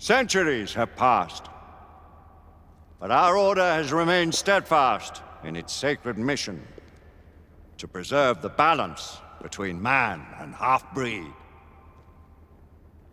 Centuries have passed, but our order has remained steadfast in its sacred mission to preserve the balance between man and half-breed.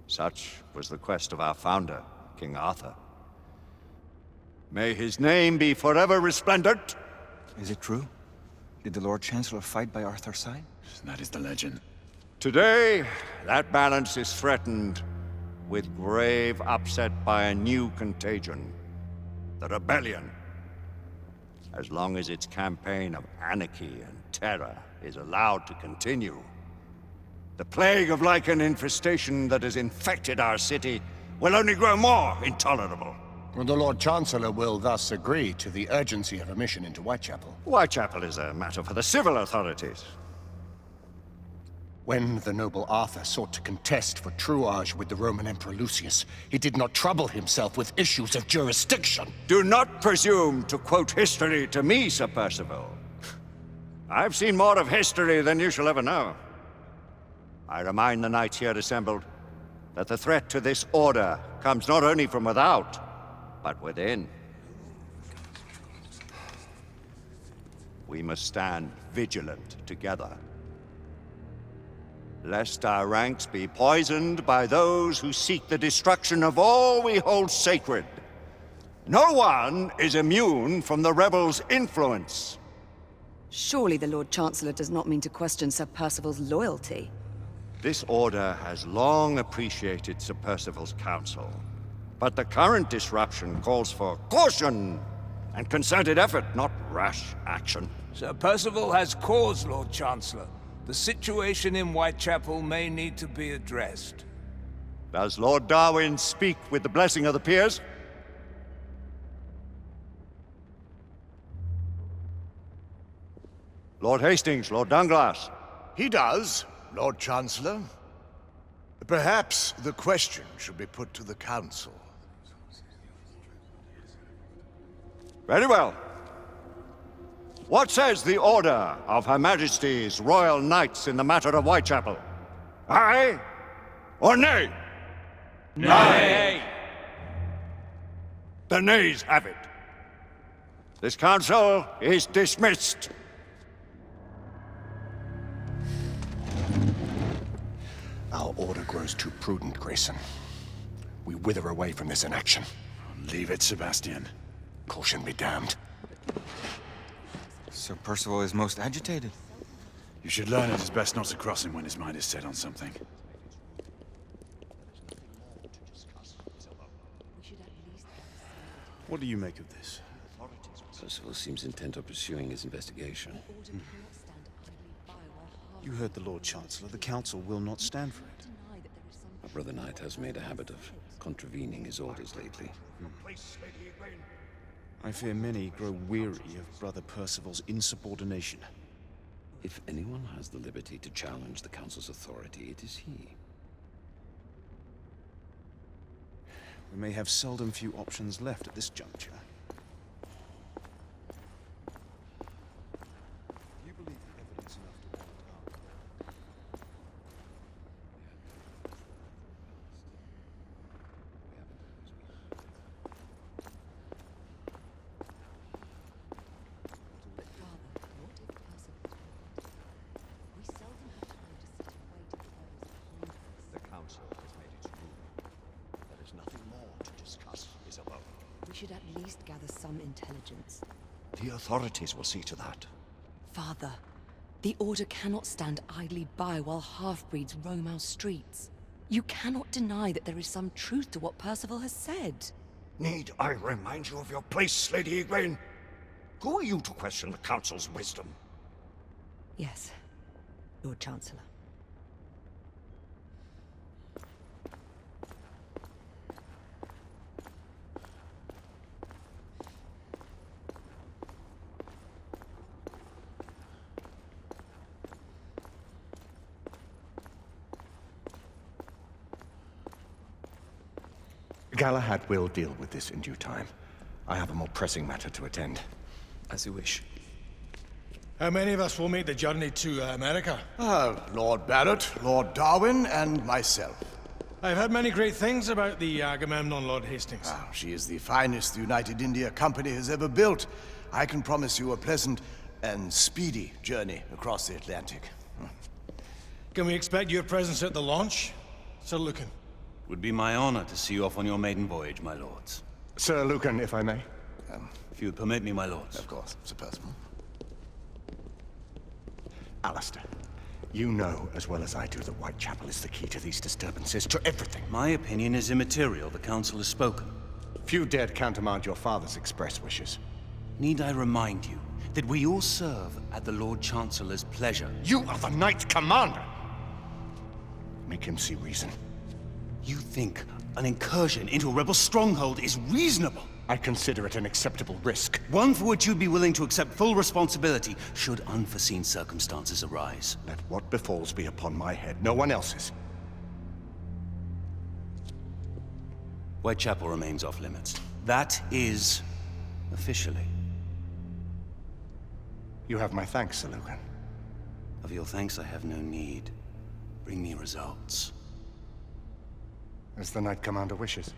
Such was the quest of our founder, King Arthur. May his name be forever resplendent. Is it true? Did the Lord Chancellor fight by Arthur's side? That is the legend. Today, that balance is threatened with grave upset by a new contagion, the rebellion. As long as its campaign of anarchy and terror is allowed to continue, the plague of lichen infestation that has infected our city will only grow more intolerable. The Lord Chancellor will thus agree to the urgency of a mission into Whitechapel. Whitechapel is a matter for the civil authorities. When the noble Arthur sought to contest for truage with the Roman Emperor Lucius, he did not trouble himself with issues of jurisdiction. Do not presume to quote history to me, Sir Percival. I've seen more of history than you shall ever know. I remind the knights here assembled that the threat to this order comes not only from without, but within. We must stand vigilant together, lest our ranks be poisoned by those who seek the destruction of all we hold sacred. No one is immune from the rebels' influence. Surely the Lord Chancellor does not mean to question Sir Percival's loyalty. This order has long appreciated Sir Percival's counsel, but the current disruption calls for caution and concerted effort, not rash action. Sir Percival has cause, Lord Chancellor. The situation in Whitechapel may need to be addressed. Does Lord Darwin speak with the blessing of the peers? Lord Hastings, Lord Dunglass. He does, Lord Chancellor. Perhaps the question should be put to the Council. Very well. What says the Order of Her Majesty's Royal Knights in the matter of Whitechapel? Aye or nay? Nay! The nays have it. This council is dismissed. Our order grows too prudent, Grayson. We wither away from this inaction. Leave it, Sebastian. Caution be damned. Sir Percival is most agitated. You should learn it is best not to cross him when his mind is set on something. What do you make of this? Percival seems intent on pursuing his investigation. You heard the Lord Chancellor. The Council will not stand for it. Our brother knight has made a habit of contravening his orders lately. I fear many grow weary of Brother Percival's insubordination. If anyone has the liberty to challenge the Council's authority, it is he. We may have seldom few options left at this juncture. You believe the evidence enough to warrant our... The council has made its ruling. There is nothing more to discuss, Isabel. We should at least gather some intelligence. The authorities will see to that. Father, the Order cannot stand idly by while half-breeds roam our streets. You cannot deny that there is some truth to what Percival has said. Need I remind you of your place, Lady Egwene? Who are you to question the Council's wisdom? Yes, Lord Chancellor. Galahad will deal with this in due time. I have a more pressing matter to attend. As you wish. How many of us will make the journey to America? Lord Barrett, Lord Darwin, and myself. I've heard many great things about the Agamemnon, Lord Hastings. Ah, she is the finest the United India Company has ever built. I can promise you a pleasant and speedy journey across the Atlantic. Can we expect your presence at the launch, Sir Lucan? Would be my honor to see you off on your maiden voyage, my lords. Sir Lucan, if I may. If you would permit me, my lords. Of course, Sir Percival. Alistair, you know as well as I do that Whitechapel is the key to these disturbances, to everything. My opinion is immaterial. The council has spoken. Few dared countermand your father's express wishes. Need I remind you that we all serve at the Lord Chancellor's pleasure? You are the Knight Commander! Make him see reason. You think an incursion into a rebel stronghold is reasonable? I consider it an acceptable risk. One for which you'd be willing to accept full responsibility should unforeseen circumstances arise. Let what befalls be upon my head, no one else's. Whitechapel remains off limits. That is officially. You have my thanks, Sir Lucan. Of your thanks I have no need. Bring me results. As the Knight Commander wishes.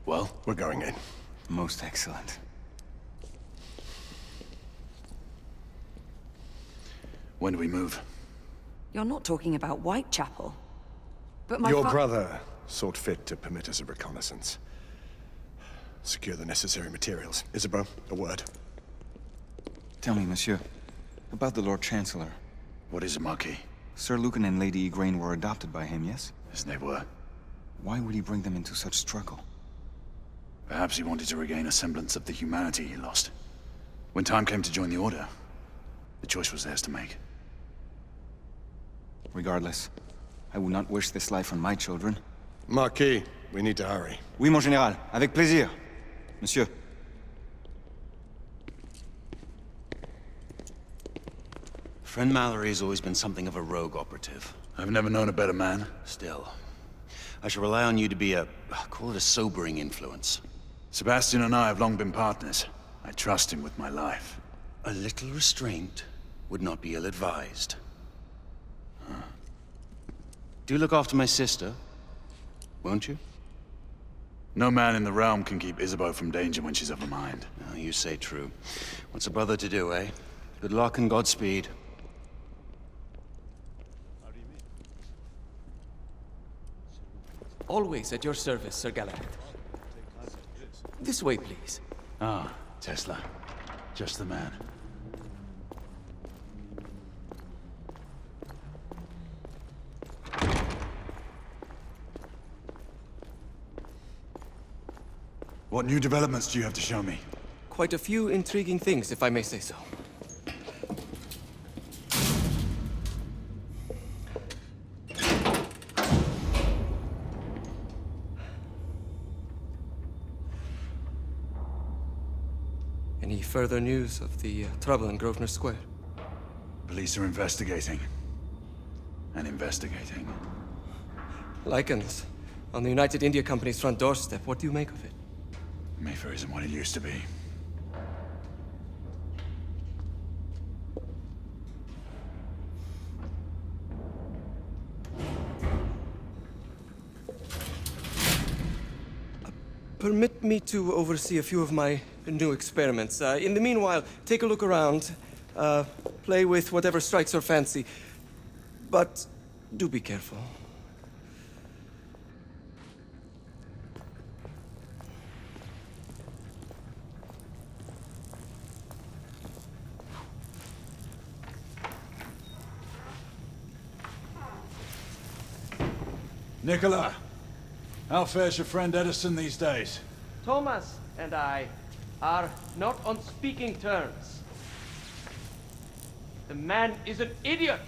Well, We're going in. Most excellent. when do we move? You're not talking about Whitechapel. But my Your brother sought fit to permit us a reconnaissance. Secure the necessary materials. Isabeau, a word. Tell me, monsieur, about the Lord Chancellor. What is it, Marquis? Sir Lucan and Lady Igraine were adopted by him, yes? As they were. Why would he bring them into such struggle? Perhaps he wanted to regain a semblance of the humanity he lost. When time came to join the Order, the choice was theirs to make. Regardless, I would not wish this life on my children. Marquis, we need to hurry. Oui, mon général. Avec plaisir. Monsieur. Friend Mallory has always been something of a rogue operative. I've never known a better man. Still, I shall rely on you to be call it a sobering influence. Sebastian and I have long been partners. I trust him with my life. A little restraint would not be ill-advised. Do look after my sister, won't you? No man in the realm can keep Isabeau from danger when she's of a mind. Oh, you say true. What's a brother to do, eh? Good luck and Godspeed. Always at your service, Sir Galahad. This way, please. Ah, Tesla. Just the man. What new developments do you have to show me? Quite a few intriguing things, if I may say so. Any further news of the trouble in Grosvenor Square? Police are investigating. And investigating. Lycans, on the United India Company's front doorstep. What do you make of it? Mayfair isn't what it used to be. Permit me to oversee a few of my new experiments. In the meanwhile, take a look around. Play with whatever strikes your fancy. But do be careful. Nicola, how fares your friend Edison these days? Thomas and I are not on speaking terms. The man is an idiot!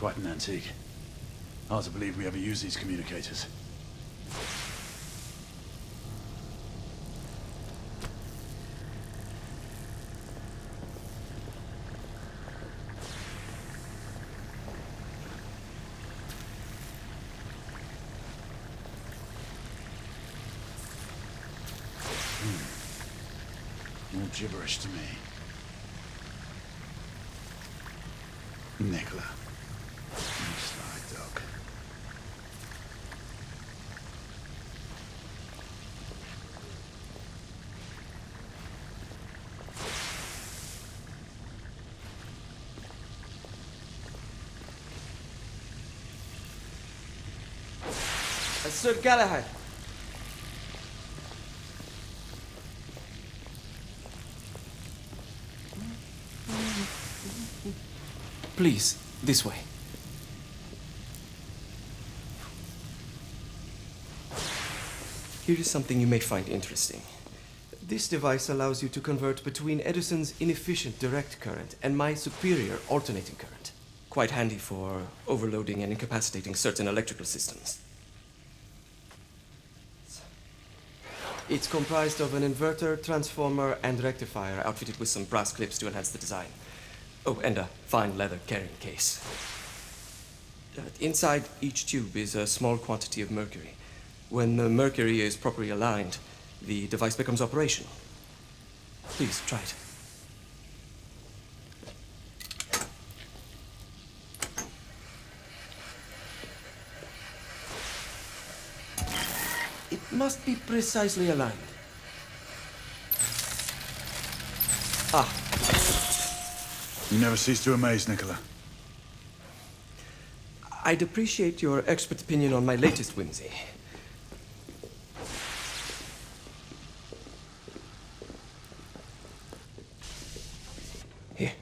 Quite an antique. Hard to believe we ever use these communicators. All gibberish to me. Nicola. You sly dog. Sir Galahad. Please, this way. Here is something you may find interesting. This device allows you to convert between Edison's inefficient direct current and my superior alternating current. Quite handy for overloading and incapacitating certain electrical systems. It's comprised of an inverter, transformer, and rectifier outfitted with some brass clips to enhance the design. Oh, and a fine leather carrying case. Inside each tube is a small quantity of mercury. When the mercury is properly aligned, the device becomes operational. Please, try it. It must be precisely aligned. Ah. You never cease to amaze, Nicola. I'd appreciate your expert opinion on my latest whimsy. Here.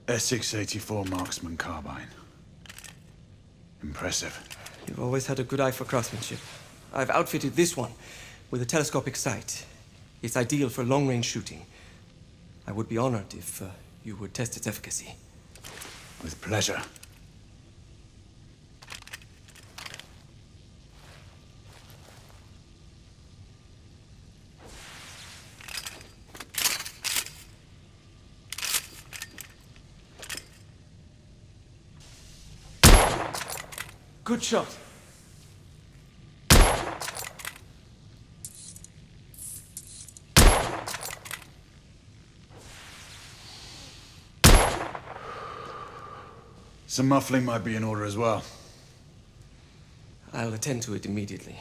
S684 Marksman Carbine. Impressive. You've always had a good eye for craftsmanship. I've outfitted this one with a telescopic sight. It's ideal for long-range shooting. I would be honored if you would test its efficacy. With pleasure. Good shot. Some muffling might be in order as well. I'll attend to it immediately.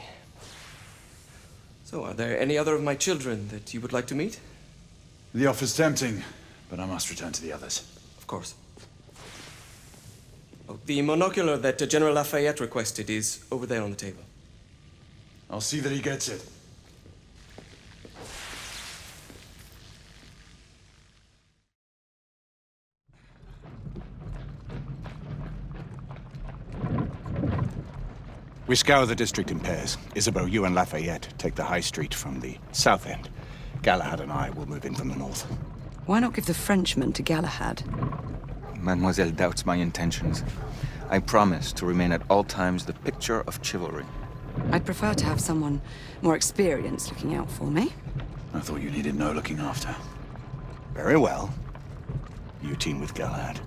So, are there any other of my children that you would like to meet? The offer's tempting, but I must return to the others. Of course. Oh, the monocular that General Lafayette requested is over there on the table. I'll see that he gets it. We scour the district in pairs. Isabeau, you and Lafayette take the high street from the south end. Galahad and I will move in from the north. Why not give the Frenchman to Galahad? Mademoiselle doubts my intentions. I promise to remain at all times the picture of chivalry. I'd prefer to have someone more experienced looking out for me. I thought you needed no looking after. Very well. You team with Galahad.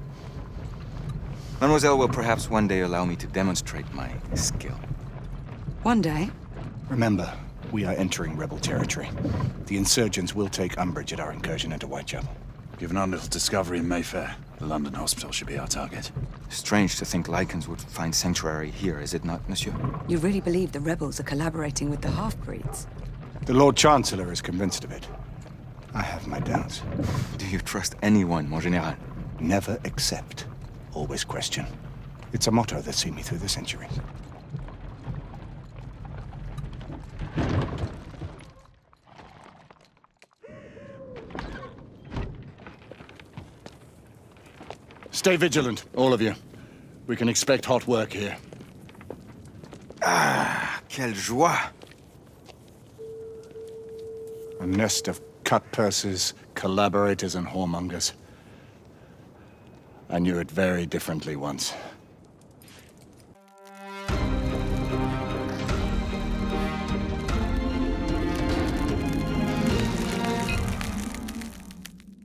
Mademoiselle will perhaps one day allow me to demonstrate my skill. One day? Remember, we are entering rebel territory. The insurgents will take umbrage at our incursion into Whitechapel. Given our little discovery in Mayfair, the London hospital should be our target. Strange to think Lycans would find sanctuary here, is it not, monsieur? You really believe the rebels are collaborating with the half-breeds? The Lord Chancellor is convinced of it. I have my doubts. Do you trust anyone, mon général? Never accept. Always question. It's a motto that's seen me through the centuries. Stay vigilant, all of you. We can expect hot work here. Ah, quelle joie! A nest of cut-purses, collaborators, and whoremongers. I knew it very differently once.